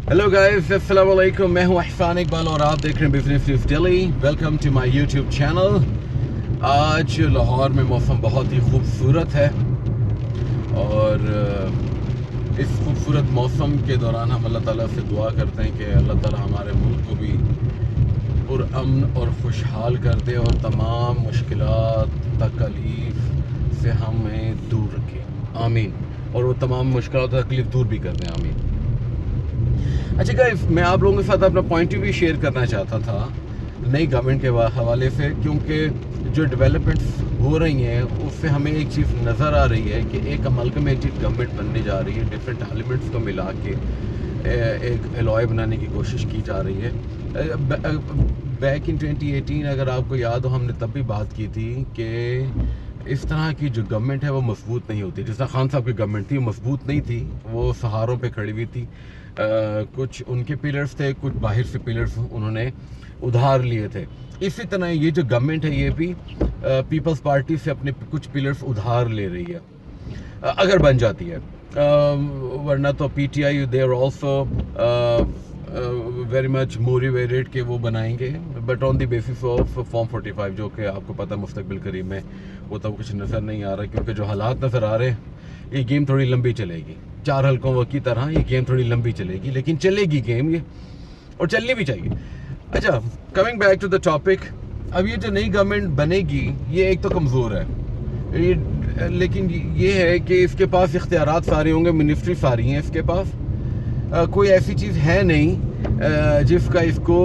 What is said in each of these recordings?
Hello guys, अस्सलाम वालेकुम। मैं हूं अहसान इकबाल और आप देख रहे हैं business news Delhi. Welcome to my YouTube channel. आज लाहौर में मौसम बहुत ही खूबसूरत है और इस खूबसूरत मौसम के दौरान हम अल्लाह ताला से दुआ करते हैं कि अल्लाह ताला हमारे मुल्क को भी पुरअमन और खुशहाल कर दे और तमाम मुश्किलात तकलीफ़ से हमें दूर रखे, आमीन। और वो तमाम मुश्किलात और तकलीफ़ दूर भी कर दें, आमीन। अच्छा गाइस, मैं आप लोगों के साथ अपना पॉइंट ऑफ व्यू शेयर करना चाहता था नई गवर्नमेंट के हवाले से, क्योंकि जो डेवलपमेंट्स हो रही हैं उससे हमें एक चीज़ नज़र आ रही है कि एक अमलगमेटेड गवर्नमेंट बनने जा रही है। डिफरेंट एलिमेंट्स को मिला के एक एलॉय बनाने की कोशिश की जा रही है। बैक इन 2018 अगर आपको याद हो, हमने तब भी बात की थी कि इस तरह की जो गवर्नमेंट है वो मजबूत नहीं होती। जिस तरह खान साहब की गवर्नमेंट थी वो मजबूत नहीं थी, वो सहारों पे खड़ी हुई थी। कुछ उनके पिलर्स थे, कुछ बाहर से पिलर्स उन्होंने उधार लिए थे। इसी तरह ये जो गवर्नमेंट है ये भी पीपल्स पार्टी से अपने कुछ पिलर्स उधार ले रही है, अगर बन जाती है। वरना तो PTI they are also very much motivated कि वो बनाएंगे, but on the basis of form 45, जो कि आपको पता मुस्तकबिल करीब में वो तब कुछ नज़र नहीं आ रहा, क्योंकि जो हालात नज़र आ रहे हैं ये गेम थोड़ी लंबी चलेगी। 4 हल्कों की तरह ये गेम थोड़ी लंबी चलेगी, लेकिन चलेगी गेम ये, और चलनी भी चाहिए। अच्छा, coming back to the topic, अब ये जो नई गवर्नमेंट बनेगी ये एक तो कमज़ोर है लेकिन ये है कि इसके पास इख्तियारात सारे होंगे, मिनिस्ट्री सारी हैं इसके पास। कोई ऐसी चीज़ है नहीं जिसका इसको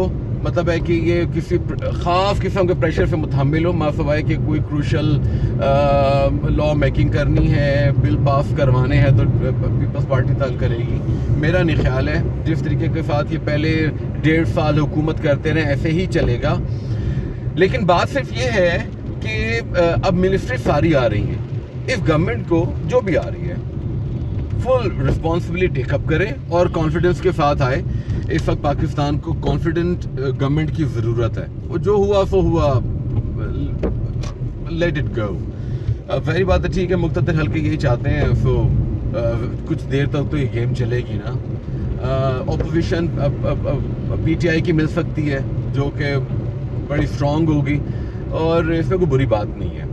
मतलब है कि ये किसी ख़ास किस्म के प्रेशर से मुतहम्मिल हो। माफ़ है कि कोई क्रूशल लॉ मेकिंग करनी है, बिल पास करवाने हैं तो पीपल्स पार्टी तल करेगी। मेरा नहीं ख्याल है जिस तरीके के साथ ये पहले 1.5 साल हुकूमत करते रहे ऐसे ही चलेगा। लेकिन बात सिर्फ ये है कि अब मिनिस्ट्री सारी आ रही हैं, इस गवर्नमेंट को जो भी आ रही है फुल रिस्पॉन्सिबिलिटी टेकअप करे और कॉन्फिडेंस के साथ आए। इस वक्त पाकिस्तान को कॉन्फिडेंट गवर्नमेंट की ज़रूरत है। वो जो हुआ सो हुआ, लेट इट गो। वही बात है, ठीक है, मुख्तलिफ हल्के यही चाहते हैं, सो कुछ देर तक तो ये गेम चलेगी ना। अपोजिशन पीटीआई की मिल सकती है जो कि बड़ी स्ट्रॉन्ग होगी और इसमें कोई बुरी बात नहीं है,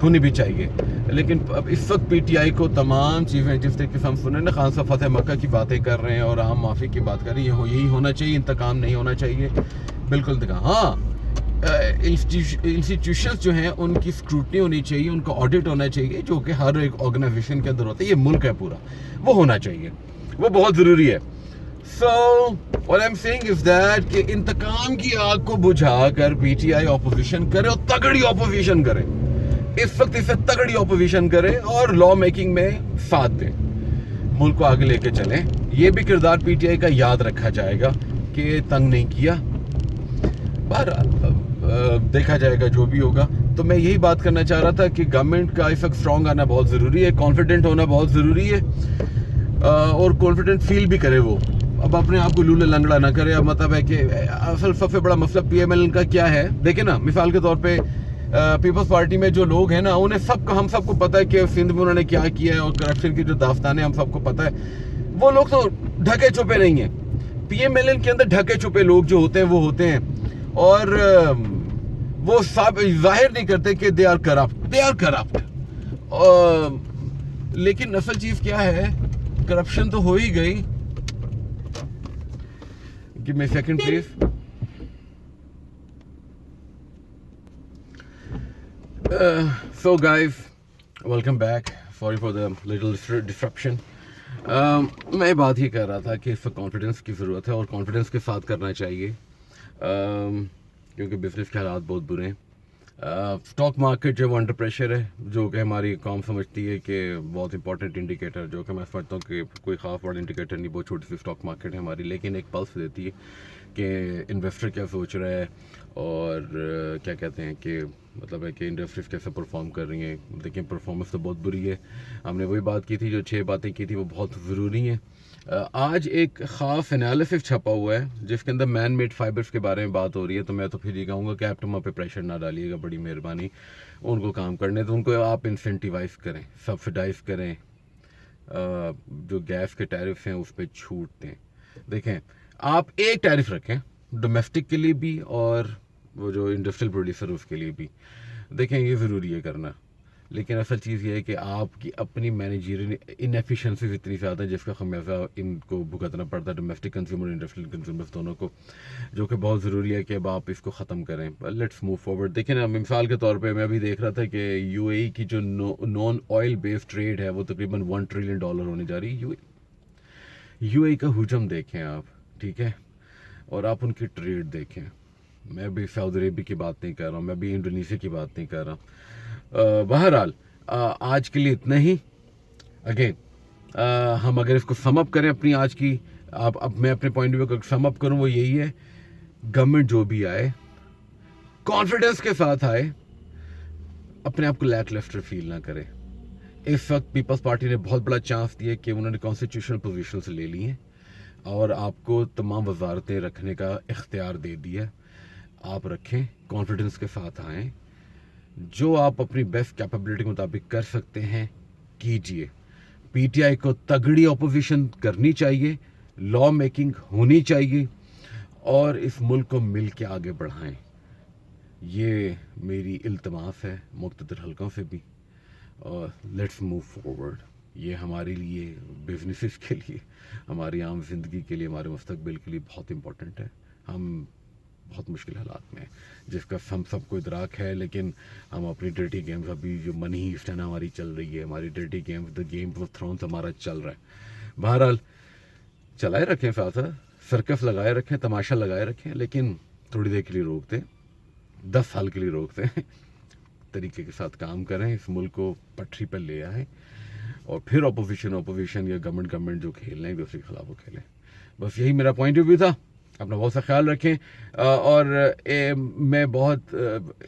होनी भी चाहिए। लेकिन अब इस वक्त पीटीआई को तमाम चीज़ें जिस तरीके से हम सुने ना, खान साहब फतेह मक्का की बातें कर रहे हैं और आम माफ़ी की बात कर रहे हैं, यही होना चाहिए, इंतकाम नहीं होना चाहिए, बिल्कुल इंतकाम। हाँ, इंस्टीट्यूशंस जो हैं उनकी स्क्रूटनी होनी चाहिए, उनका ऑडिट होना चाहिए, जो कि हर एक ऑर्गेनाइजेशन के अंदर होता है। ये मुल्क है पूरा, वो होना चाहिए, वो बहुत ज़रूरी है। So what I'm saying is that कि इंतकाम की आग को बुझा कर पीटीआई ऑपोजिशन करे और तगड़ी ऑपोजिशन करे, इस वक्त इसे तगड़ी ऑपोजिशन करे और लॉ मेकिंग में साथ दें, मुल्क को आगे लेके चलें। ये भी किरदार पीटीआई का याद रखा जाएगा कि तंग नहीं किया। बहरहाल देखा जाएगा जो भी होगा। तो मैं यही बात करना चाह रहा था कि गवर्नमेंट का इस वक्त स्ट्रॉन्ग आना बहुत ज़रूरी है, कॉन्फिडेंट होना बहुत ज़रूरी है, और कॉन्फिडेंट फील भी करे वो। अब अपने आप को लूले लंगड़ा ना करे। अब मतलब है कि असल सबसे बड़ा मसला पीएमएल का क्या है, देखे ना, मिसाल के तौर पे पीपल्स पार्टी में जो लोग हैं ना, उन्हें हम सबको पता है कि सिंध में उन्होंने क्या किया है और करप्शन की जो दास्तानें हम सबको पता है। वो लोग तो ढके छुपे नहीं हैं। पीएमएल के अंदर ढके छुपे लोग जो होते हैं वो होते हैं, और वो सब जाहिर नहीं करते कि दे आर करप्ट। लेकिन असल चीज़ क्या है, करप्शन तो हो ही गई। Give me a second, please. So guys, welcome back. Sorry for the little disruption. मैं बात ही कर रहा था कि इस कॉन्फिडेंस की ज़रूरत है और कॉन्फिडेंस के साथ करना चाहिए, क्योंकि बिजनेस के हालात बहुत बुरे हैं। स्टॉक मार्केट जो अंडर प्रेशर है, जो कि हमारी कौम समझती है कि बहुत इंपॉर्टेंट इंडिकेटर, जो कि मैं समझता हूँ कि कोई ख़ास बड़ा इंडिकेटर नहीं, बहुत छोटी सी स्टॉक मार्केट है हमारी, लेकिन एक पल्स देती है कि इन्वेस्टर क्या सोच रहा है और क्या कहते हैं कि मतलब है कि इंडस्ट्रीज कैसे परफॉर्म कर रही हैं। लेकिन परफॉर्मेंस तो बहुत बुरी है। हमने वही बात की थी, जो 6 बातें की थी वो बहुत ज़रूरी हैं। आज एक ख़ास एनालिसिस छपा हुआ है जिसके अंदर मैन मेड फाइबर्स के बारे में बात हो रही है। तो मैं तो फिर ये कहूँगा कि एप्टमा पे प्रेशर ना डालिएगा, बड़ी मेहरबानी, उनको काम करने तो उनको आप इंसेंटिवाइज करें, सब्सिडाइज करें, जो गैस के टैरिफ हैं उस पर छूट दें। دیکھیں آپ ایک ٹیرف رکھیں ڈومیسٹک کے لیے بھی اور وہ جو انڈسٹریل پروڈیوسر اس کے لیے بھی. دیکھیں یہ ضروری ہے کرنا, لیکن اصل چیز یہ ہے کہ آپ کی اپنی مینیجیریل انیفیشنسیز اتنی زیادہ ہیں جس کا خمیازہ ان کو بھگتنا پڑتا ہے ڈومیسٹک کنزیومر اور انڈسٹریل کنزیومر دونوں کو, جو کہ بہت ضروری ہے کہ اب آپ اس کو ختم کریں. Let's move forward. دیکھیں نا, مثال کے طور پہ میں ابھی دیکھ رہا تھا کہ یو اے ای کی جو نان آئل بیسڈ ٹریڈ ہے وہ تقریباً $1 ٹریلین ہونے جا رہی ہے. یو اے ای کا حجم دیکھیں آپ, ٹھیک ہے, اور آپ ان کی ٹریڈ دیکھیں. میں بھی سعودی عربیہ کی بات نہیں کر رہا ہوں, میں بھی انڈونیشیا کی بات نہیں کر رہا. بہرحال آج کے لیے اتنا ہی. اگین ہم اگر اس کو سم اپ کریں اپنی آج کی, اب میں اپنے پوائنٹ آف ویو کو سم اپ کروں, وہ یہی ہے گورنمنٹ جو بھی آئے کانفیڈنس کے ساتھ آئے, اپنے آپ کو لیک لیسٹر فیل نہ کرے. اس وقت پیپلز پارٹی نے بہت بڑا چانس دیا کہ انہوں نے کانسٹیٹیوشنل پوزیشنز لے لی ہیں اور آپ کو تمام وزارتیں رکھنے کا اختیار دے دیا. آپ رکھیں, کانفیڈنس کے ساتھ آئیں, جو آپ اپنی بیسٹ کیپیبلٹی کے مطابق کر سکتے ہیں کیجئے. پی ٹی آئی کو تگڑی اپوزیشن کرنی چاہیے, لا میکنگ ہونی چاہیے, اور اس ملک کو مل کے آگے بڑھائیں. یہ میری التماس ہے مقتدر حلقوں سے بھی. اور لیٹس موو فارورڈ. یہ ہمارے لیے, بزنسز کے لیے, ہماری عام زندگی کے لیے, ہمارے مستقبل کے لیے بہت امپورٹنٹ ہے. ہم بہت مشکل حالات میں ہیں جس کا ہم سب کو ادراک ہے, لیکن ہم اپنی ڈرٹی گیمز, ابھی جو منی ہیسٹ ہے نا ہماری چل رہی ہے, ہماری dirty games, the game of Thrones ہمارا چل رہا ہے. بہرحال چلائے رکھیں, ساتھ سرکس لگائے رکھیں, تماشا لگائے رکھیں, لیکن تھوڑی دیر کے لیے روک دیں, 10 سال کے لیے روک دیں, طریقے کے ساتھ کام کریں, اس ملک کو پٹری پر لے آئیں, اور پھر اپوزیشن یا گورنمنٹ جو کھیل رہے ہیں دوسرے کے خلاف وہ کھیلیں. بس یہی میرا پوائنٹ آف ویو تھا. اپنا بہت سا خیال رکھیں, اور میں بہت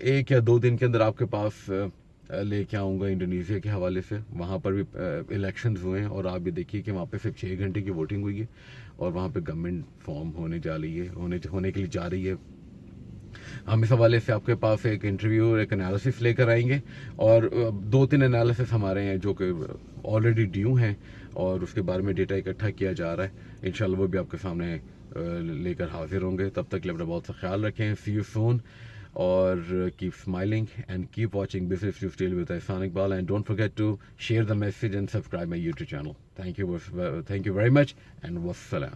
1 یا 2 دن کے اندر آپ کے پاس لے کے آؤں گا انڈونیشیا کے حوالے سے. وہاں پر بھی الیکشنز ہوئے ہیں, اور آپ یہ دیکھیے کہ وہاں پہ صرف 6 گھنٹے کی ووٹنگ ہوئی ہے, اور وہاں پہ گورنمنٹ فارم ہونے کے لیے جا رہی ہے. ہم اس حوالے سے آپ کے پاس ایک انٹرویو اور ایک انالیسس لے کر آئیں گے, اور 2-3 انالیسس ہمارے ہیں جو کہ آلریڈی ڈیو ہیں, اور اس کے بارے میں ڈیٹا اکٹھا کیا جا رہا ہے. انشاءاللہ وہ بھی آپ کے سامنے لے کر حاضر ہوں گے. تب تک کے لیے اپنا بہت سا خیال رکھیں. سی یو سون, اور keep smiling and keep watching Business Lifestyle with Ihsan Iqbal, and don't forget to share the message and subscribe my YouTube channel. Thank you very much, and wassalam.